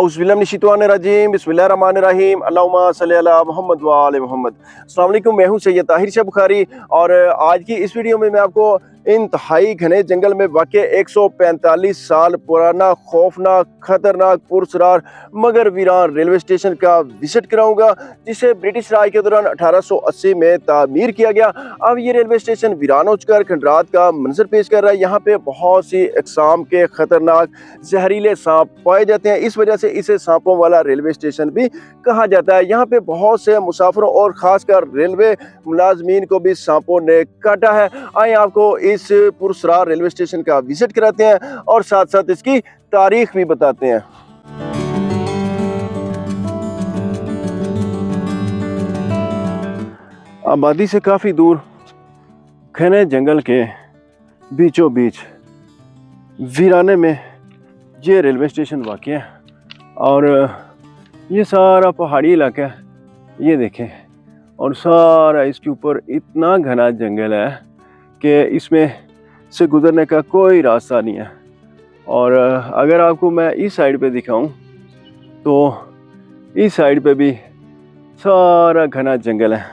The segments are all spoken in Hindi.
औज़ुबिल्लाहिमिनश्शैतानिर्रजीम बिस्मिल्लाहिर्रहमानिर्रहीम अल्लाहुम्मा सल्ली अला मुहम्मद व आले मोहम्मद। अस्सलाम वालेकुम, मैं हूं सैयद ताहिर शाह बुखारी और आज की इस वीडियो में मैं आपको इंतहाई घने जंगल में वाक़े 145 साल पुराना खौफनाक खतरनाक पुरसरार मगर वीरान रेलवे स्टेशन का विजिट कराऊंगा, जिसे ब्रिटिश राज के दौरान 1880 में तामीर किया गया। अब ये रेलवे स्टेशन वीरान हो चुका है, खंडरात का मंजर पेश कर रहा है। यहाँ पे बहुत सी अक़साम के खतरनाक जहरीले सांप पाए जाते हैं, इस वजह से इसे सांपों वाला रेलवे स्टेशन भी कहा जाता है। यहाँ पे बहुत से मुसाफिरों और खासकर रेलवे मुलाजमीन को भी सांपों ने काटा है। आइए आपको इस पुरसरार रेलवे स्टेशन का विजिट कराते हैं और साथ साथ इसकी तारीख भी बताते हैं। आबादी से काफ़ी दूर घने जंगल के बीचों बीच वीराने में ये रेलवे स्टेशन वाक़ है और ये सारा पहाड़ी इलाका है, ये देखें, और सारा इसके ऊपर इतना घना जंगल है कि इसमें से गुज़रने का कोई रास्ता नहीं है। और अगर आपको मैं इस साइड पे दिखाऊं तो इस साइड पे भी सारा घना जंगल है।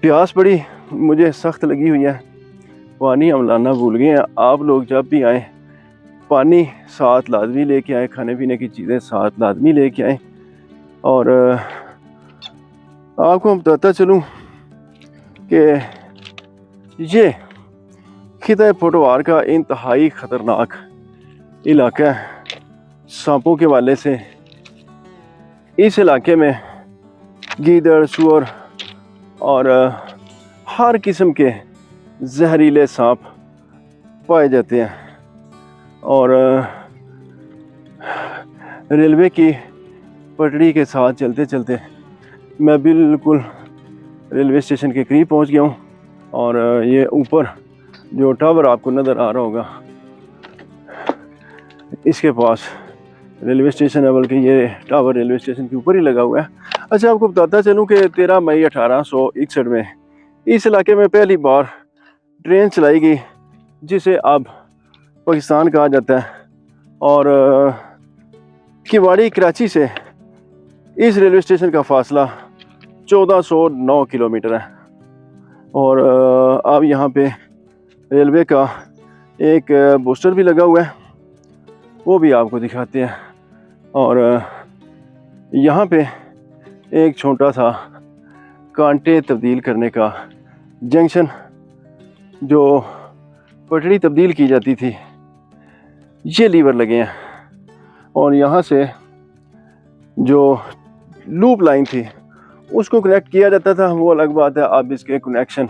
प्यास बड़ी मुझे सख्त लगी हुई है, पानी हम लाना भूल गए हैं। आप लोग जब भी आएँ पानी साथ लाजमी लेके आए, खाने पीने की चीज़ें साथ लाजमी लेके आए। और आपको मैं बताता चलूँ कि ये खिता पोटवार का इंतहाई ख़तरनाक इलाका है सांपों के वाले से। इस इलाके में गीदड़, सूअर और हर किस्म के जहरीले सांप पाए जाते हैं। और रेलवे की पटड़ी के साथ चलते चलते मैं बिल्कुल रेलवे स्टेशन के करीब पहुंच गया हूं। और ये ऊपर जो टावर आपको नज़र आ रहा होगा, इसके पास रेलवे स्टेशन है, बल्कि ये टावर रेलवे स्टेशन के ऊपर ही लगा हुआ है। अच्छा, आपको बताता चलूं कि 13 मई 1861 में इस इलाके में पहली बार ट्रेन चलाई गई, जिसे अब पाकिस्तान कहा जाता है। और किवाड़ी कराची से इस रेलवे स्टेशन का फासला 1409 किलोमीटर है। और अब यहाँ पे रेलवे का एक पोस्टर भी लगा हुआ है, वो भी आपको दिखाते हैं। और यहाँ पे एक छोटा सा कांटे तब्दील करने का जंक्शन, जो पटड़ी तब्दील की जाती थी, ये लीवर लगे हैं। और यहाँ से जो लूप लाइन थी उसको कनेक्ट किया जाता था, वो अलग बात है। अब इसके कनेक्शन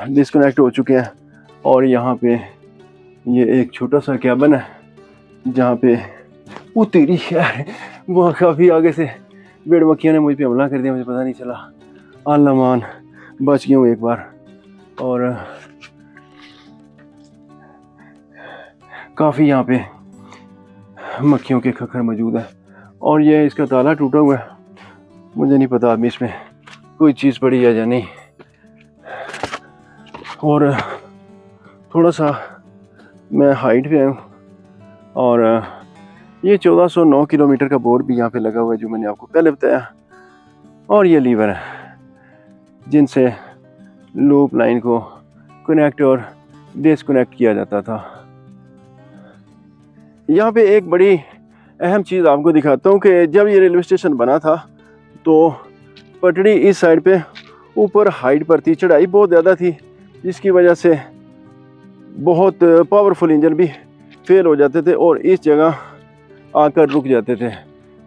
डिस्कनेक्ट हो चुके हैं। और यहाँ पे ये एक छोटा सा कैबिन है जहाँ पे वो तेरी है, वहाँ काफ़ी आगे से भेड़ मक्खियों ने मुझ पे हमला कर दिया, मुझे पता नहीं चला। अल्लामान बच गया हूँ एक बार। और काफ़ी यहाँ पे मक्खियों के खखर मौजूद है। और ये इसका ताला टूटा हुआ है, मुझे नहीं पता अभी इसमें कोई चीज़ पड़ी है या नहीं। और थोड़ा सा मैं हाइट पे आया हूँ और ये 1409 किलोमीटर का बोर्ड भी यहाँ पे लगा हुआ है, जो मैंने आपको पहले बताया। और ये लीवर है जिनसे लूप लाइन को कनेक्ट और डिसकनेक्ट किया जाता था। यहाँ पे एक बड़ी अहम चीज़ आपको दिखाता हूँ कि जब ये रेलवे स्टेशन बना था तो पटड़ी इस साइड पे ऊपर हाइट पर थी, चढ़ाई बहुत ज़्यादा थी, जिसकी वजह से बहुत पावरफुल इंजन भी फेल हो जाते थे और इस जगह आकर रुक जाते थे।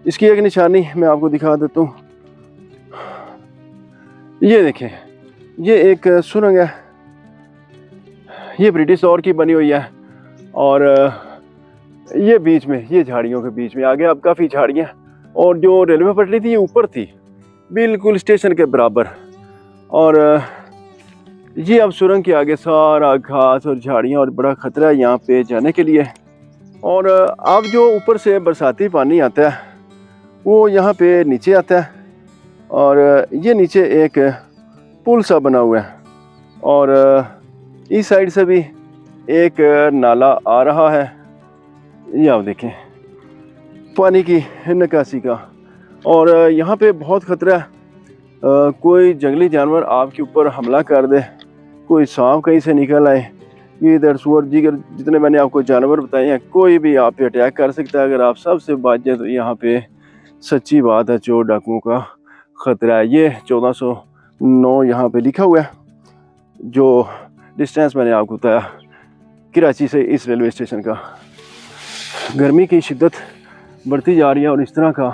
इसकी एक निशानी मैं आपको दिखा देता हूँ, ये देखें, ये एक सुरंग है, ये ब्रिटिश दौर की बनी हुई है। और ये बीच में, ये झाड़ियों के बीच में आगे अब काफ़ी झाड़ियाँ, और जो रेलवे पटरी थी ये ऊपर थी बिल्कुल स्टेशन के बराबर। और ये अब सुरंग के आगे सारा घास और झाड़ियाँ, और बड़ा ख़तरा है यहाँ पे जाने के लिए। और अब जो ऊपर से बरसाती पानी आता है वो यहाँ पे नीचे आता है। और ये नीचे एक पुल सा बना हुआ है, और इस साइड से भी एक नाला आ रहा है। ये आप देखें पानी की निकासी का। और यहाँ पे बहुत ख़तरा है, कोई जंगली जानवर आपके ऊपर हमला कर दे, कोई सांप कहीं से निकल आए, ये इधर सुअर जिगर जितने मैंने आपको जानवर बताए हैं, कोई भी आप पे अटैक कर सकता है। अगर आप सबसे बच जाए तो यहाँ पे सच्ची बात है चोर डाकुओं का ख़तरा है। ये 1409 यहाँ पे लिखा हुआ है, जो डिस्टेंस मैंने आपको बताया कराची से इस रेलवे स्टेशन का। गर्मी की शिद्दत बढ़ती जा रही है और इस तरह का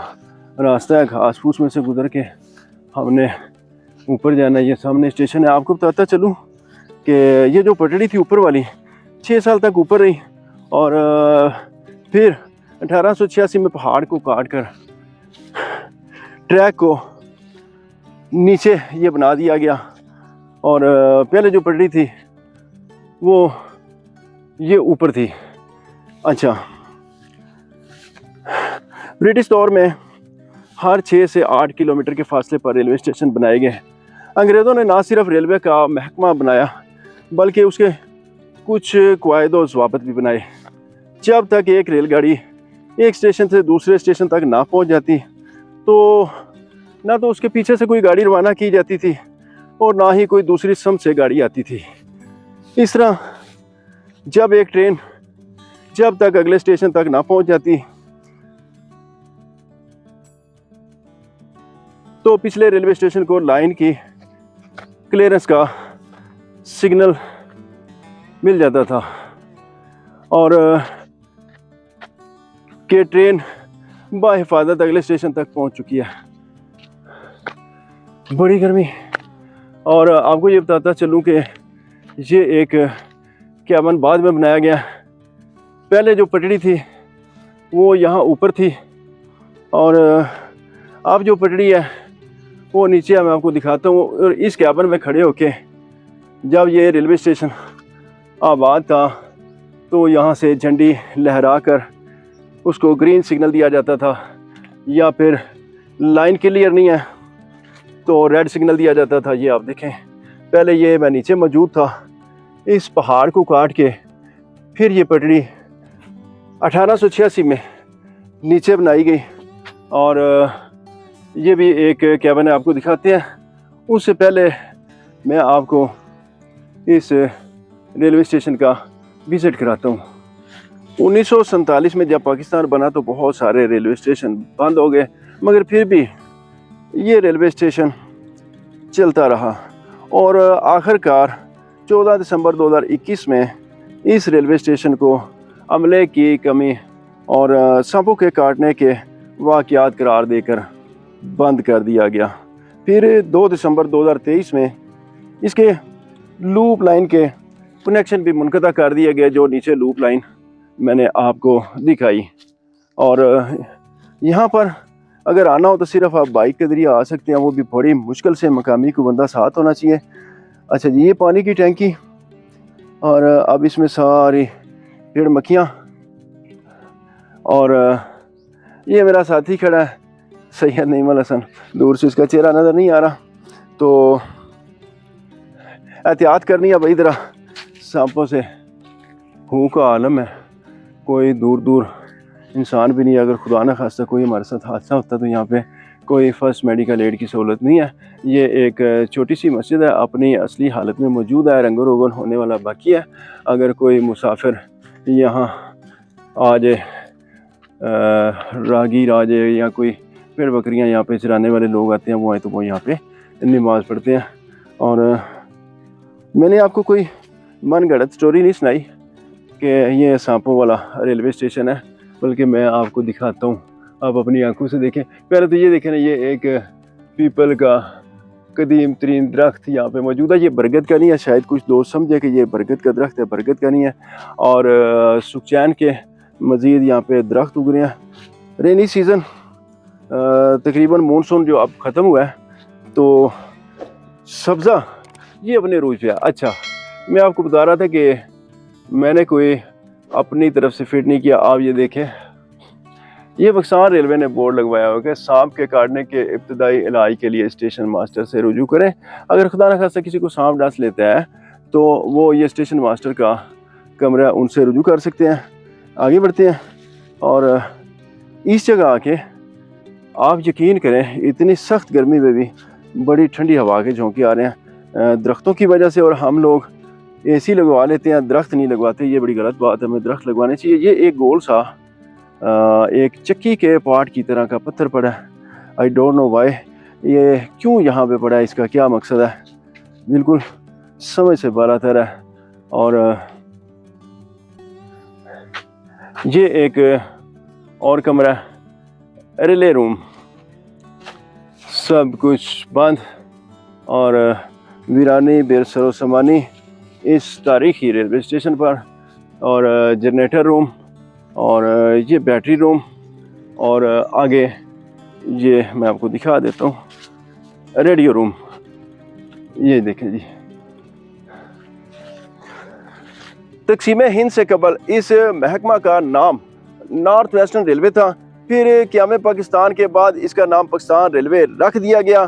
रास्ता है, घास फूस में से गुजर के हमने ऊपर जाना है। ये सामने स्टेशन है। आपको बताता चलूँ कि ये जो पटड़ी थी ऊपर वाली 6 साल तक ऊपर रही और फिर 1886 में पहाड़ को काट कर ट्रैक को नीचे ये बना दिया गया। और पहले जो पटड़ी थी वो ये ऊपर थी। अच्छा, ब्रिटिश दौर में हर 6 से 8 किलोमीटर के फासले पर रेलवे स्टेशन बनाए गए। अंग्रेज़ों ने ना सिर्फ रेलवे का महकमा बनाया बल्कि उसके कुछ क़वायद और ज़वाबित भी बनाए। जब तक एक रेलगाड़ी एक स्टेशन से दूसरे स्टेशन तक ना पहुंच जाती तो ना तो उसके पीछे से कोई गाड़ी रवाना की जाती थी और ना ही कोई दूसरी समत से गाड़ी आती थी। इस तरह जब एक ट्रेन जब तक अगले स्टेशन तक ना पहुंच जाती तो पिछले रेलवे स्टेशन को लाइन की क्लियरेंस का सिग्नल मिल जाता था और कि ट्रेन बाहिफाजत अगले स्टेशन तक पहुंच चुकी है। बड़ी गर्मी। और आपको ये बताता चलूँ कि ये एक कैबिन बाद में बनाया गया। पहले जो पटड़ी थी वो यहाँ ऊपर थी और अब जो पटड़ी है वो नीचे है। मैं आपको दिखाता हूँ। और इस कैबिन में खड़े होके जब ये रेलवे स्टेशन आबाद था तो यहाँ से झंडी लहरा कर उसको ग्रीन सिग्नल दिया जाता था, या फिर लाइन क्लियर नहीं है तो रेड सिग्नल दिया जाता था। ये आप देखें, पहले ये मैं नीचे मौजूद था। इस पहाड़ को काट के फिर ये पटड़ी 1886 में नीचे बनाई गई और ये भी एक कैबिन है, आपको दिखाते हैं। उससे पहले मैं आपको इस रेलवे स्टेशन का विज़िट कराता हूँ। 1947 में जब पाकिस्तान बना तो बहुत सारे रेलवे स्टेशन बंद हो गए, मगर फिर भी ये रेलवे स्टेशन चलता रहा और आखिरकार 14 दिसंबर 2021 में इस रेलवे स्टेशन को अमले की कमी और सांपों के काटने के वाक़यात करार देकर बंद कर दिया गया। फिर 2 दिसंबर 2023 में इसके लूप लाइन के कनेक्शन भी मुनक़ता कर दिए गए, जो नीचे लूप लाइन मैंने आपको दिखाई। और यहाँ पर अगर आना हो तो सिर्फ आप बाइक के ज़रिए आ सकते हैं, वो भी बड़ी मुश्किल से। मकामी को बंदा साथ होना चाहिए। अच्छा जी, ये पानी की टैंकी और अब इसमें सारी पेड़ मक्खियाँ। और ये मेरा साथी खड़ा है सैयद नईमुल हसन, दूर से इसका चेहरा नज़र नहीं आ रहा, तो एहतियात करनी है भाई। ज़रा सांपों से हूँ का आलम है, कोई दूर दूर इंसान भी नहीं है। अगर खुदा न खास्ता कोई हमारे साथ हादसा होता तो यहाँ पे कोई फर्स्ट मेडिकल एड की सहूलत नहीं है। ये एक छोटी सी मस्जिद है, अपनी असली हालत में मौजूद है, रंगो रोगन होने वाला बाकी है। अगर कोई मुसाफिर यहाँ आ जाए, रागीर आ जाए, या कोई भेड़ बकरियाँ यहाँ पे चराने वाले लोग आते हैं वो आए तो वो यहाँ पे नमाज़ पढ़ते हैं। और मैंने आपको कोई मन गढ़ंत स्टोरी नहीं सुनाई कि ये सांपों वाला रेलवे स्टेशन है, बल्कि मैं आपको दिखाता हूँ, आप अपनी आंखों से देखें। पहले तो ये देखें ना, ये एक पीपल का कदीम तरीन दरख्त यहाँ पे मौजूद है। ये बरगद का नहीं है, शायद कुछ दोस्त समझे कि ये बरगद का दरख्त है, बरगद का नहीं है। और सुखचैन के मज़ीद यहाँ पे दरख्त उग रहे हैं। रेनी सीज़न तकरीबन मानसून जो अब ख़त्म हुआ है तो सब्ज़ा ये अपने रूज पे है। अच्छा, मैं आपको बता रहा था कि मैंने कोई अपनी तरफ से फिट नहीं किया। आप ये देखें, ये बक्सार रेलवे ने बोर्ड लगवाया हुआ कि सांप के काटने के इब्तदाई इलाज के लिए स्टेशन मास्टर से रुजू करें। अगर खुदा न खास्ता किसी को सांप डस लेता है तो वो ये स्टेशन मास्टर का कमरा, उनसे रुजू कर सकते हैं। आगे बढ़ते हैं। और इस जगह आके आप यकीन करें इतनी सख्त गर्मी में भी बड़ी ठंडी हवा के झोंके आ रहे हैं दरख्तों की वजह से। और हम लोग एसी लगवा लेते हैं, दरख्त नहीं लगवाते, ये बड़ी गलत बात है। हमें दरख्त लगवाने चाहिए। ये एक गोल सा एक चक्की के पार्ट की तरह का पत्थर पड़ा है। आई डोंट नो वाई, ये क्यों यहाँ पे पड़ा है, इसका क्या मकसद है, बिल्कुल समझ से बालातर है। और ये एक और कमरा है, रिले रूम, सब कुछ बंद और वीरानी बेरसरो समानी इस तारीखी रेलवे स्टेशन पर। और जनरेटर रूम और ये बैटरी रूम और आगे ये मैं आपको दिखा देता हूँ रेडियो रूम। ये देखें जी। तक़सीम हिंद से कबल इस महकमा का नाम नॉर्थ वेस्टर्न रेलवे था। फिर क़याम पाकिस्तान के बाद इसका नाम पाकिस्तान रेलवे रख दिया गया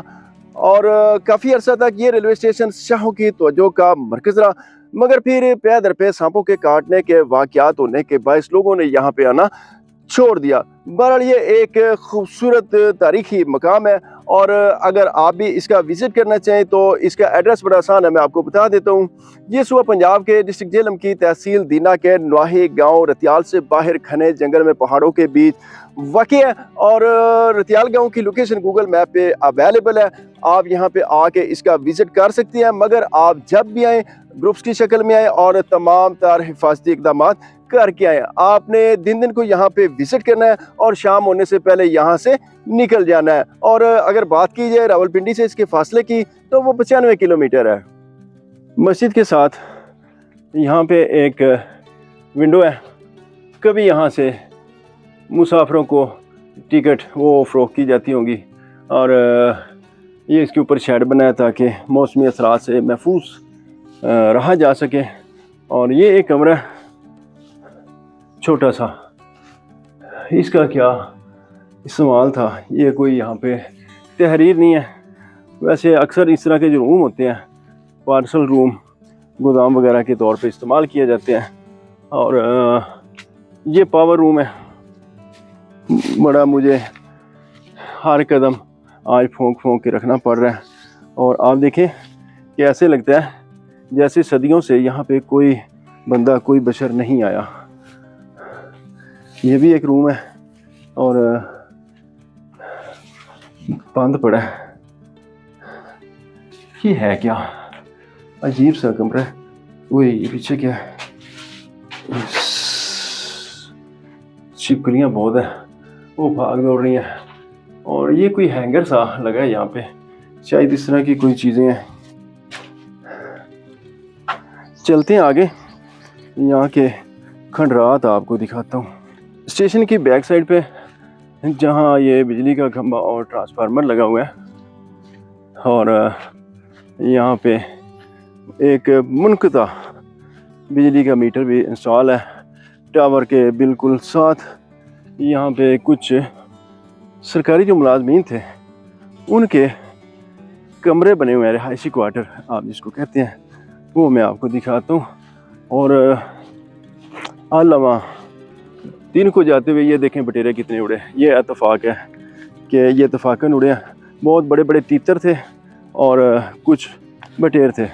और काफ़ी अरसा तक ये रेलवे स्टेशन शाहों की तवज्जो का मरकज़ रहा। मगर फिर पे दर पे सांपों के काटने के वाक़यात होने के बायस लोगों ने यहाँ पे आना छोड़ दिया। बहरहाल ये एक खूबसूरत तारीखी मकाम है और अगर आप भी इसका विज़िट करना चाहें तो इसका एड्रेस बड़ा आसान है, मैं आपको बता देता हूँ। ये सूबा पंजाब के डिस्ट्रिक्ट झेलम की तहसील दीना के नवाही गांव रतियाल से बाहर घने जंगल में पहाड़ों के बीच वाक़ई है और रतियाल गांव की लोकेशन गूगल मैप पे अवेलेबल है। आप यहाँ पे आके इसका विज़िट कर सकते हैं, मगर आप जब भी आएँ ग्रुप्स की शक्ल में आए और तमाम तार हिफाजती इक़दाम करके आए। आपने दिन को यहाँ पे विज़िट करना है और शाम होने से पहले यहाँ से निकल जाना है। और अगर बात की जाए रावलपिंडी से इसके फासले की तो वो 95 किलोमीटर है। मस्जिद के साथ यहाँ पे एक विंडो है। कभी यहाँ से मुसाफिरों को टिकट वो फ़रोख्त की जाती होंगी और ये इसके ऊपर शेड बनाया ताकि मौसमी असरात से महफूज रहा जा सके। और ये एक कमरा छोटा सा, इसका क्या इस्तेमाल था, ये कोई यहाँ पे तहरीर नहीं है। वैसे अक्सर इस तरह के जो रूम होते हैं पार्सल रूम गोदाम वगैरह के तौर पे इस्तेमाल किए जाते हैं। और ये पावर रूम है। बड़ा मुझे हर कदम आज फूंक के रखना पड़ रहा है और आप देखें कि ऐसे लगता है जैसे सदियों से यहाँ पे कोई बंदा कोई बशर नहीं आया। ये भी एक रूम है और बंद पड़ा है। ये है क्या, अजीब सा कमरा है। वही ये पीछे क्या है, छिपकलियाँ बहुत है, वो भाग दौड़ रही हैं। और ये कोई हैंगर सा लगा है यहाँ पे, शायद इस तरह की कोई चीज़ें हैं। चलते हैं आगे, यहाँ के खंडरात आपको दिखाता हूँ। स्टेशन की बैक साइड पे जहाँ ये बिजली का खंभा और ट्रांसफार्मर लगा हुआ है और यहाँ पे एक मुनक़ता बिजली का मीटर भी इंस्टॉल है। टावर के बिल्कुल साथ यहाँ पे कुछ सरकारी जो मुलाजमीन थे उनके कमरे बने हुए हैं, रिहायशी क्वार्टर आप जिसको कहते हैं, वो मैं आपको दिखाता हूँ। और अलावा दिन को जाते हुए ये देखें बटेरे कितने उड़े। ये इत्तेफाक है कि ये इत्तेफाकन उड़े हैं। बहुत बड़े बड़े तीतर थे और कुछ बटेर थे।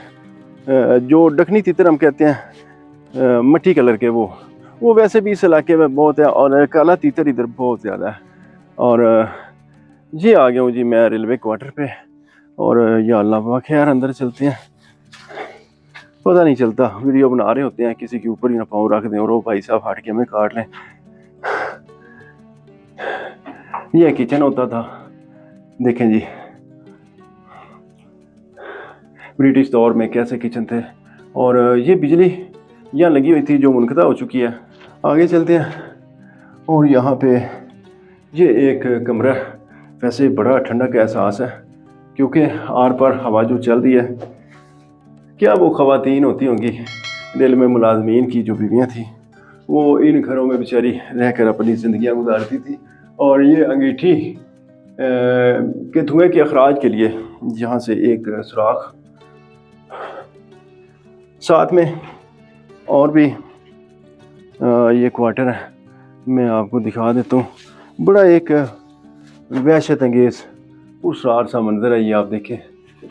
जो डकनी तीतर हम कहते हैं मट्टी कलर के, वो वैसे भी इस इलाके में बहुत है और काला तीतर इधर बहुत ज़्यादा है। और ये आ गया हूँ जी मैं रेलवे क्वार्टर पे और या अल्लाह खैर अंदर चलते हैं। पता नहीं चलता, वीडियो बना रहे होते हैं, किसी के ऊपर ही ना पाँव रख दें और वो भाई साहब हट के हमें काट लें। ये किचन होता था, देखें जी ब्रिटिश दौर में कैसे किचन थे। और ये बिजली यहाँ लगी हुई थी जो मुनक़ता हो चुकी है। आगे चलते हैं और यहाँ पे ये एक कमरा, वैसे बड़ा ठंडा का एहसास है क्योंकि आर पार हवा जो चल रही है। क्या वो ख़वातीन होती होंगी रेल में मुलाजमीन की जो बीवियाँ थी, वो इन घरों में बेचारी रहकर अपनी ज़िंदगियाँ गुजारती थी। और ये अंगीठी के धुएँ के अखराज के लिए यहाँ से एक सुराख, साथ में और भी ये क्वार्टर है। मैं आपको दिखा देता हूँ। बड़ा एक वहशत अंगेज़ पुरस्कार सा मंजर है ये। आप देखें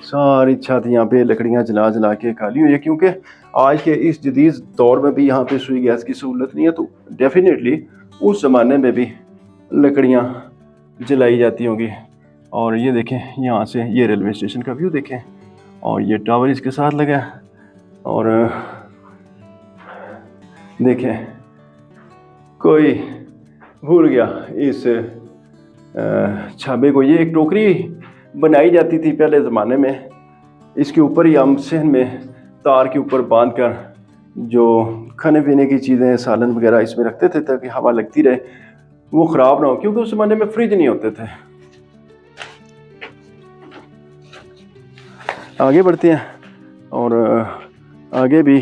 सारी छत यहाँ पे लकड़ियाँ जला जला के खाली हुई है, क्योंकि आज के इस जदीद दौर में भी यहाँ पे सुई गैस की सहूलत नहीं है, तो डेफिनेटली उस ज़माने में भी लकड़ियाँ जलाई जाती होंगी। और ये देखें यहाँ से ये रेलवे स्टेशन का व्यू देखें, और ये टावर इसके साथ लगा है। और देखें कोई भूल गया इस छाबे को। ये एक टोकरी बनाई जाती थी पहले ज़माने में, इसके ऊपर ही हम सहन में तार के ऊपर बांध कर जो खाने पीने की चीज़ें सालन वगैरह इसमें रखते थे ताकि हवा लगती रहे, वो ख़राब ना हो, क्योंकि उस ज़माने में फ्रिज नहीं होते थे। आगे बढ़ते हैं और आगे भी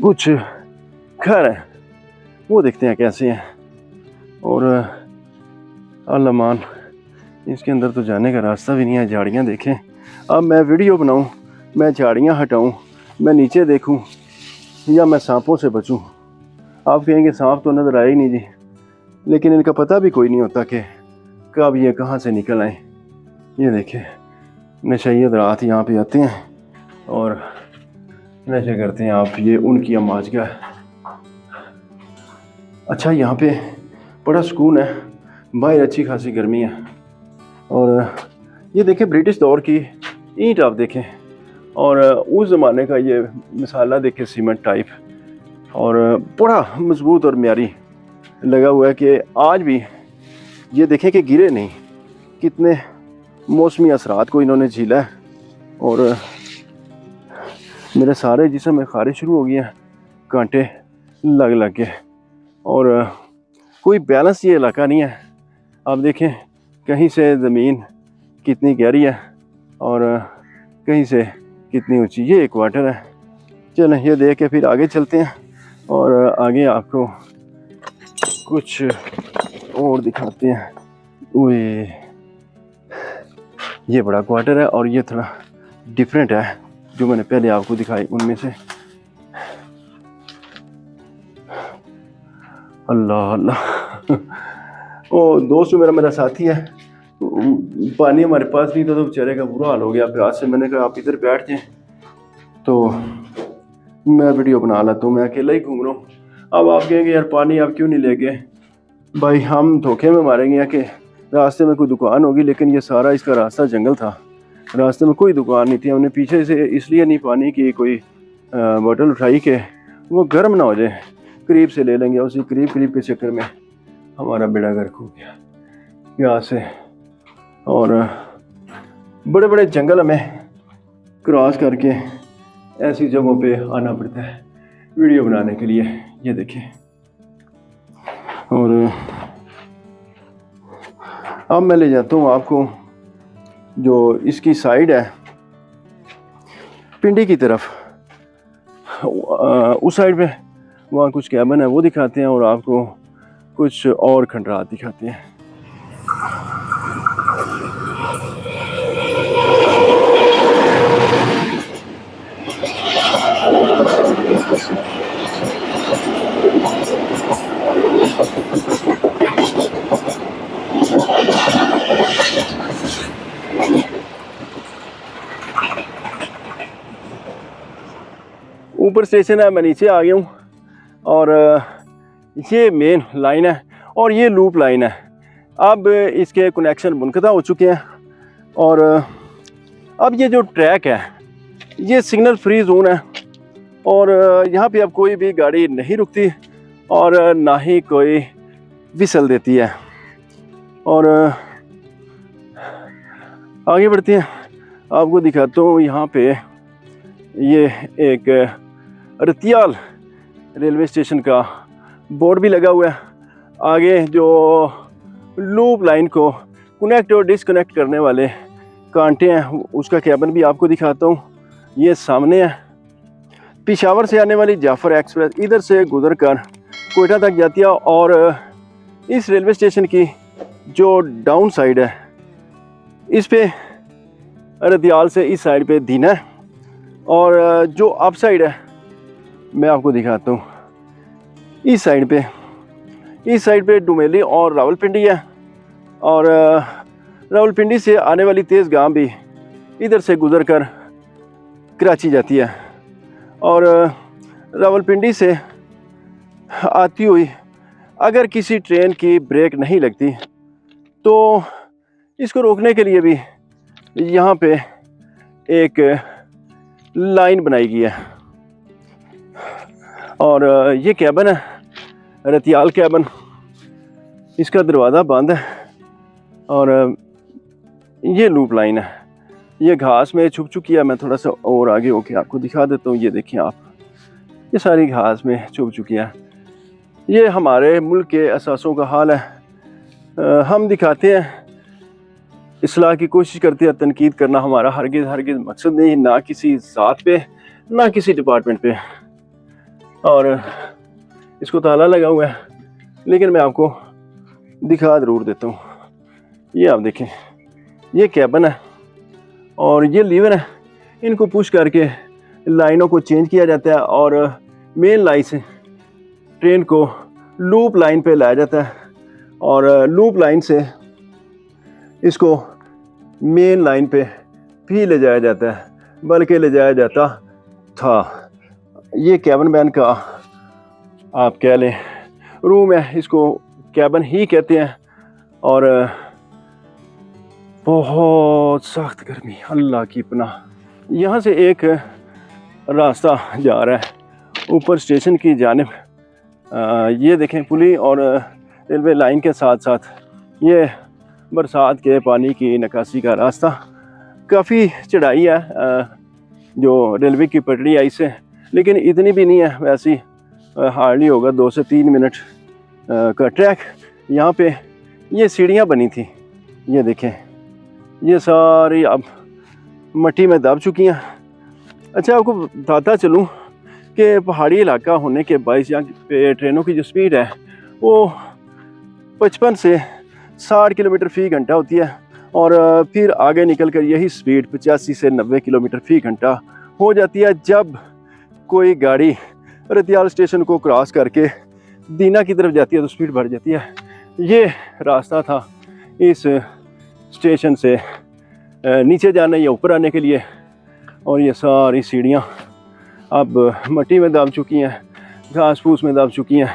कुछ घर हैं, वो देखते हैं कैसे हैं। और अल्लामान इसके अंदर तो जाने का रास्ता भी नहीं है। झाड़ियाँ देखें। अब मैं वीडियो बनाऊं, मैं झाड़ियाँ हटाऊं, मैं नीचे देखूं, या मैं सांपों से बचूं? आप कहेंगे सांप तो नज़र आए ही नहीं जी, लेकिन इनका पता भी कोई नहीं होता कि कब ये कहाँ से निकल आए। ये देखें नशे रात यहाँ पे आते हैं और नशे करते हैं। आप ये उनकी अमाजगा। अच्छा यहाँ पे बड़ा सुकून है, बाहर अच्छी खासी गर्मी है। और ये देखें ब्रिटिश दौर की ईंट आप देखें, और उस ज़माने का ये मिसाला देखें सीमेंट टाइप, और बड़ा मजबूत और म्यारी लगा हुआ है कि आज भी ये देखें कि गिरे नहीं। कितने मौसमी असरात को इन्होंने झीला है। और मेरे सारे जिस्म में खारिश शुरू हो गई हैं, कांटे लग लग के। और कोई बैलेंस ये इलाका नहीं है। आप देखें कहीं से ज़मीन कितनी गहरी है और कहीं से कितनी ऊंची। ये एक वाटर है। चलें ये देख के फिर आगे चलते हैं और आगे आपको कुछ और दिखाते हैं। ओए ये बड़ा क्वार्टर है और ये थोड़ा डिफरेंट है जो मैंने पहले आपको दिखाई उनमें से। अल्लाह अल्लाह। ओ दोस्तों मेरा साथी है, पानी हमारे पास नहीं था तो बेचारे का बुरा हाल हो गया। फिर आज से मैंने कहा आप इधर बैठ जाएं, तो मैं वीडियो बना लाता हूँ। मैं अकेला ही घूम रहा हूँ। अब आप कहेंगे यार पानी आप क्यों नहीं ले गए? भाई हम धोखे में मारेंगे कि रास्ते में कोई दुकान होगी, लेकिन ये सारा इसका रास्ता जंगल था, रास्ते में कोई दुकान नहीं थी। हमने पीछे से इसलिए नहीं पानी की कोई बोतल उठाई कि वो गर्म ना हो जाए, करीब से ले लेंगे। उसी करीब के चक्कर में हमारा बेड़ा गर्क हो गया यहाँ से। और बड़े बड़े जंगल हमें क्रॉस करके ऐसी जगहों पे आना पड़ता है वीडियो बनाने के लिए। ये देखें। और अब मैं ले जाता हूँ आपको जो इसकी साइड है पिंडी की तरफ, उस साइड पे वहाँ कुछ कैबन है वो दिखाते हैं और आपको कुछ और खंडरात दिखाते हैं। ऊपर स्टेशन है, मैं नीचे आ गया हूँ और ये मेन लाइन है और ये लूप लाइन है। अब इसके कनेक्शन मुनक़ता हो चुके हैं और अब ये जो ट्रैक है ये सिग्नल फ्री जोन है और यहाँ पे अब कोई भी गाड़ी नहीं रुकती और ना ही कोई विसल देती है। और आगे बढ़ते हैं, आपको दिखाता हूँ यहाँ पे ये एक रतियाल रेलवे स्टेशन का बोर्ड भी लगा हुआ है। आगे जो लूप लाइन को कनेक्ट और डिसकनेक्ट करने वाले कांटे हैं उसका कैबिन भी आपको दिखाता हूँ। ये सामने है। पेशावर से आने वाली जाफर एक्सप्रेस इधर से गुजर कर कोयटा तक जाती है और इस रेलवे स्टेशन की जो डाउन साइड है इस पे रतियाल से इस साइड पे दीना है और जो अप साइड है मैं आपको दिखाता हूँ। इस साइड पे डुमेली और रावलपिंडी है, और रावलपिंडी से आने वाली तेज़ गाम भी इधर से गुज़र कर कराची जाती है। और रावलपिंडी से आती हुई अगर किसी ट्रेन की ब्रेक नहीं लगती तो इसको रोकने के लिए भी यहाँ पे एक लाइन बनाई गई है। और ये कैबन है, रतियाल कैबन, इसका दरवाज़ा बंद है और ये लूप लाइन है। ये घास में छुप चुकी है। मैं थोड़ा सा और आगे होके आपको दिखा देता हूँ। ये देखिए आप, ये सारी घास में छुप चुकी है। ये हमारे मुल्क के असासों का हाल है। हम दिखाते हैं, इस्लाह की कोशिश करते हैं। तनकीद करना हमारा हरगिज़ मकसद नहीं, ना किसी ज़ात पे ना किसी डिपार्टमेंट पे। और इसको ताला लगा हुआ है, लेकिन मैं आपको दिखा ज़रूर देता हूँ। ये आप देखें, ये कैबन है और ये लीवर है। इनको पुश करके लाइनों को चेंज किया जाता है और मेन लाइन से ट्रेन को लूप लाइन पे लाया जाता है और लूप लाइन से इसको मेन लाइन पे भी ले जाया जाता है, बल्कि ले जाया जाता था। ये कैबन मैन का आप कह लें रूम है, इसको कैबन ही कहते हैं। और बहुत सख्त गर्मी, अल्लाह की पनाह। यहाँ से एक रास्ता जा रहा है ऊपर स्टेशन की जानिब। ये देखें, पुली और रेलवे लाइन के साथ साथ ये बरसात के पानी की निकासी का रास्ता। काफ़ी चढ़ाई है जो रेलवे की पटड़ी है इससे, लेकिन इतनी भी नहीं है, वैसी हार्डली होगा 2 से 3 मिनट का ट्रैक। यहाँ पे ये सीढ़ियाँ बनी थी, ये देखें, ये सारी अब मट्टी में दब चुकी हैं। अच्छा, आपको बताता चलूँ कि पहाड़ी इलाका होने के बायस यहाँ पे ट्रेनों की जो स्पीड है वो 55 से 60 किलोमीटर फ़ी घंटा होती है, और फिर आगे निकल कर यही स्पीड 85 से 90 किलोमीटर फ़ी घंटा हो जाती है जब कोई गाड़ी रतियाल स्टेशन को क्रॉस करके दीना की तरफ जाती है तो स्पीड बढ़ जाती है। ये रास्ता था इस स्टेशन से नीचे जाने या ऊपर आने के लिए, और ये सारी सीढ़ियाँ अब मट्टी में दब चुकी हैं, घास फूस में दब चुकी हैं।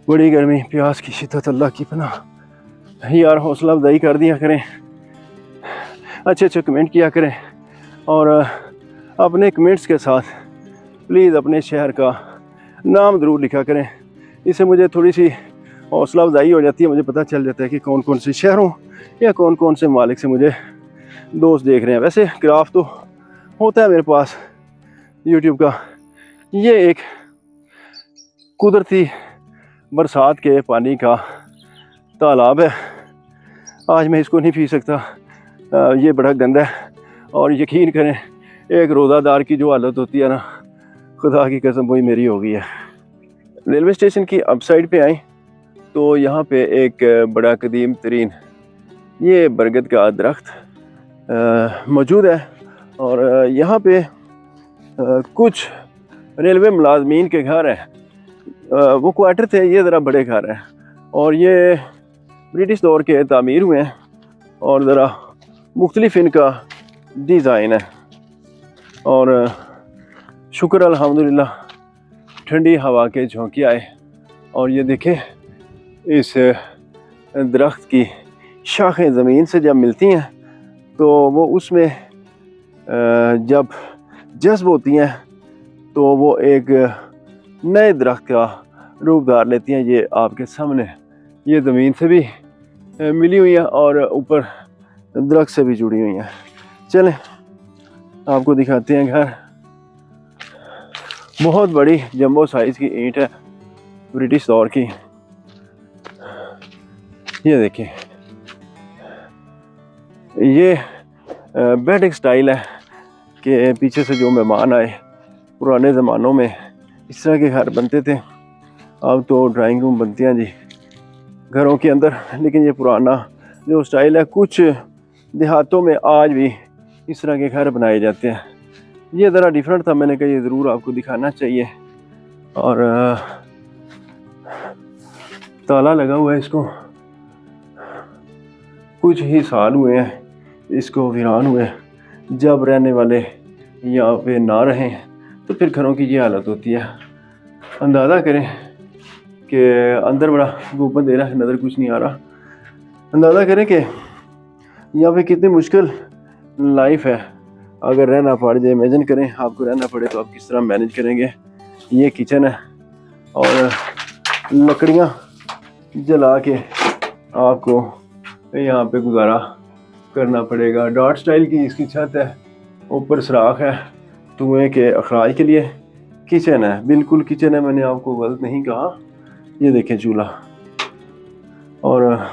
बड़ी गर्मी, प्यास की शिद्दत, अल्लाह की पनाह। यार हौसला अफजाई कर दिया करें, अच्छे कमेंट किया करें, और अपने कमेंट्स के साथ प्लीज़ अपने शहर का नाम ज़रूर लिखा करें। इससे मुझे थोड़ी सी हौसला अफजाई हो जाती है, मुझे पता चल जाता है कि कौन कौन से शहरों या कौन कौन से मालिक से मुझे दोस्त देख रहे हैं। वैसे ग्राफ तो होता है मेरे पास यूट्यूब का। ये एक कुदरती बरसात के पानी का तालाब है। आज मैं इसको नहीं पी सकता, ये बड़ा गंदा है। और यकीन करें, एक रोज़ादार की जो हालत होती है ना, खुदा की कसम वही मेरी हो गई है। रेलवे स्टेशन की अप साइड पे आए तो यहाँ पे एक बड़ा कदीम तरीन ये बरगद का दरख्त मौजूद है, और यहाँ पे कुछ रेलवे मुलाजमीन के घर हैं। वो क्वार्टर थे, ये ज़रा बड़े घर हैं, और ये ब्रिटिश दौर के तामीर हुए हैं, और ज़रा मुख्तलिफ इनका डिज़ाइन है। और शुक्र अल्हम्दुलिल्लाह ठंडी हवा के झोंके आए। और ये देखें, इस दरख्त की शाखें ज़मीन से जब मिलती हैं तो वो उसमें जब जज्ब होती हैं तो वो एक नए दरख्त का रूप धार लेती हैं। ये आपके सामने ये ज़मीन से भी मिली हुई है और ऊपर दरख्त से भी जुड़ी हुई हैं। चलें आपको दिखाते हैं घर। बहुत बड़ी जंबो साइज़ की ईंट है ब्रिटिश दौर की। ये देखिए, ये बेडिक स्टाइल है कि पीछे से जो मेहमान आए, पुराने ज़मानों में इस तरह के घर बनते थे। अब तो ड्राइंग रूम बनते हैं जी घरों के अंदर, लेकिन ये पुराना जो स्टाइल है, कुछ देहातों में आज भी इस तरह के घर बनाए जाते हैं। ये ज़रा डिफरेंट था, मैंने कहा ये ज़रूर आपको दिखाना चाहिए। और ताला लगा हुआ है इसको। कुछ ही साल हुए हैं इसको वीरान हुए। जब रहने वाले यहाँ पे ना रहें तो फिर घरों की ये हालत होती है। अंदाज़ा करें कि अंदर बड़ा गुम्बद दे रहा है, नज़र कुछ नहीं आ रहा। अंदाज़ा करें कि यहाँ पे कितनी मुश्किल लाइफ है। अगर रहना पड़ जाए, इमेजिन करें आपको रहना पड़े तो आप किस तरह मैनेज करेंगे। ये किचन है और लकड़ियाँ जला के आपको यहाँ पे गुजारा करना पड़ेगा। डॉट स्टाइल की इसकी छत है, ऊपर सुराख है धुएँ के अखराज के लिए। किचन है, बिल्कुल किचन है, मैंने आपको गलत नहीं कहा। ये देखें चूल्हा। और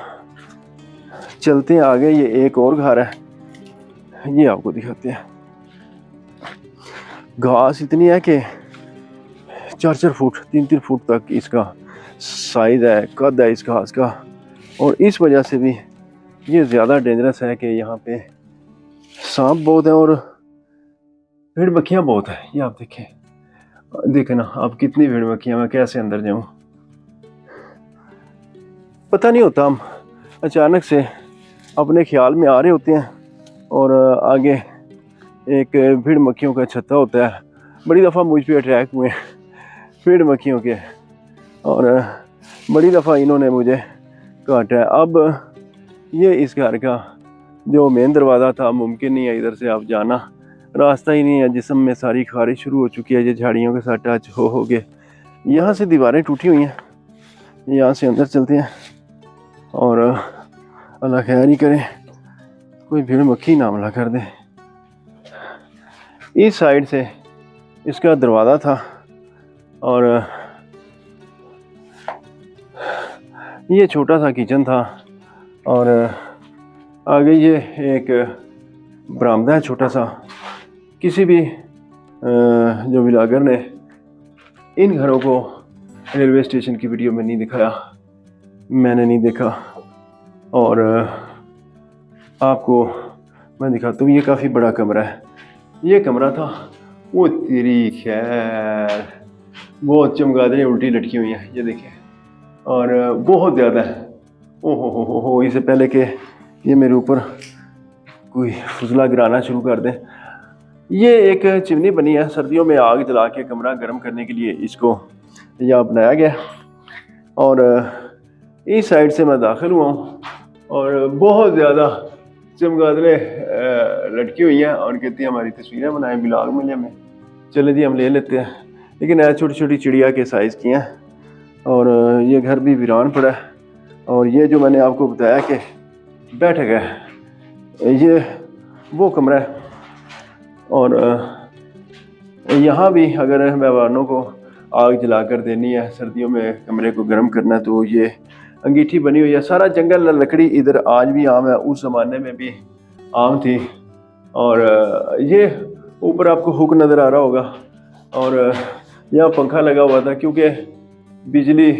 चलते हैं आगे, ये एक और घर है, ये आपको दिखाते हैं। घास इतनी है कि 4-4 फुट 3-3 फुट तक इसका साइज है, कद है इस घास का। और इस वजह से भी ये ज़्यादा डेंजरस है कि यहाँ पे सांप बहुत है और भेड़ बकरियाँ बहुत है। ये आप देखें ना आप, कितनी भेड़ बकरियाँ, मैं कैसे अंदर जाऊँ पता नहीं होता। हम अचानक से अपने ख्याल में आ रहे होते हैं और आगे एक भेड़ मक्खियों का छत्ता होता है। बड़ी दफ़ा मुझ पे अटैक हुए भेड़ मक्खियों के और बड़ी दफ़ा इन्होंने मुझे काटा है। अब ये इस घर का जो मेन दरवाज़ा था, मुमकिन नहीं है इधर से आप जाना, रास्ता ही नहीं है। जिस्म में सारी खारिश शुरू हो चुकी है, ये झाड़ियों के साथ टच हो गए। यहाँ से दीवारें टूटी हुई हैं। यहाँ से अंदर चलते हैं और अल्लाह खैर ही करे, कोई भीड़ मक्खी ना हमला कर दे। इस साइड से इसका दरवाज़ा था और ये छोटा सा किचन था और आगे ये एक बरामदा है छोटा सा। किसी भी जो व्लॉगर ने इन घरों को रेलवे स्टेशन की वीडियो में नहीं दिखाया, मैंने नहीं देखा और आपको मैं दिखाता हूँ। ये काफ़ी बड़ा कमरा है। ये कमरा था वो तेरी खैर, बहुत चमगादड़ें उल्टी लटकी हुई हैं, ये देखिए, और बहुत ज़्यादा है। ओहो, इससे पहले कि ये मेरे ऊपर कोई फुजला गिराना शुरू कर दे। ये एक चिमनी बनी है, सर्दियों में आग जला के कमरा गर्म करने के लिए इसको यहाँ बनाया गया। और इस साइड से मैं दाखिल हुआ हूँ और बहुत ज़्यादा चमगादड़ें लटकी हुई हैं और कहती हैं हमारी तस्वीरें बनाएं ब्लॉग में हमें। चले जी हम ले लेते हैं, लेकिन ऐसे छोटी छोटी चिड़िया के साइज़ की हैं। और ये घर भी वीरान पड़ा है। और ये जो मैंने आपको बताया कि बैठक है, ये वो कमरा है। और यहाँ भी अगर मेहमानों को आग जलाकर देनी है, सर्दियों में कमरे को गर्म करना है, तो ये अंगीठी बनी हुई है। सारा जंगल लकड़ी इधर आज भी आम है, उस ज़माने में भी आम थी। और ये ऊपर आपको हुक नज़र आ रहा होगा और यहाँ पंखा लगा हुआ था, क्योंकि बिजली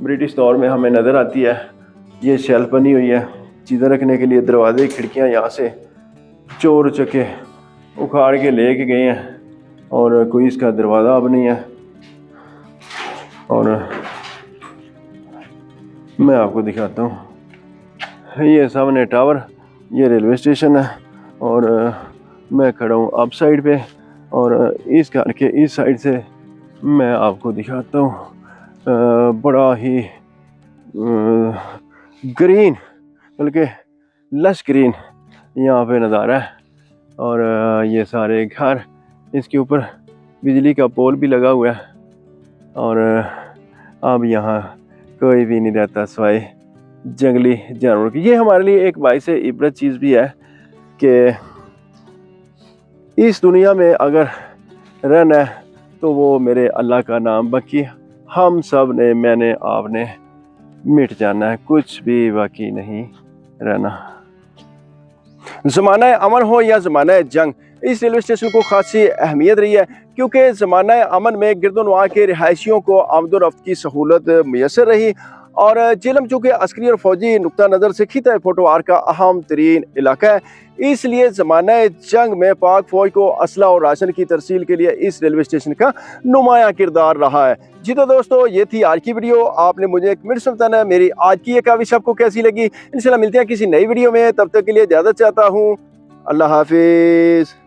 ब्रिटिश दौर में हमें नज़र आती है। ये शेल्फ बनी हुई है चीज़ें रखने के लिए। दरवाजे खिड़कियाँ यहाँ से चोर चके उखाड़ के ले के गए हैं और कोई इसका दरवाज़ा अब नहीं है। और मैं आपको दिखाता हूँ, ये सामने टावर, ये रेलवे स्टेशन है और मैं खड़ा हूँ अप साइड पे। और इस घर के इस साइड से मैं आपको दिखाता हूँ बड़ा ही ग्रीन, बल्कि लश ग्रीन यहाँ पे नज़ारा है। और ये सारे घर, इसके ऊपर बिजली का पोल भी लगा हुआ है। और अब यहाँ कोई भी नहीं रहता सिवाय जंगली जानवर की। ये हमारे लिए एक बाइस इबरत चीज़ भी है कि इस दुनिया में अगर रहना है तो वो मेरे अल्लाह का नाम, बाकी हम सब ने, मैंने, आपने मिट जाना है, कुछ भी बाकी नहीं रहना। ज़माना अमन हो या ज़माना जंग, इस रेलवे स्टेशन को खासी अहमियत रही है, क्योंकि ज़माना अमन में गिरदोनवा के रिहायशियों को आमदोरफ्त की सहूलत मैसर रही। और जेहलम चूँकि अस्करी और फौजी नुक्ता नज़र से खिता फोटोवार का अहम तरीन इलाका है, इसलिए ज़माना जंग में पाक फौज को असला और राशन की तरसील के लिए इस रेलवे स्टेशन का नुमाया किरदार रहा है। जी तो दोस्तों, ये थी आज की वीडियो। आपने मुझे एक मिनट से बताना है मेरी आज की ये काविश आपको कैसी लगी। इंशाल्लाह मिलते हैं किसी नई वीडियो में, तब तक के लिए इजाज़त चाहता हूँ। अल्लाह हाफिज़।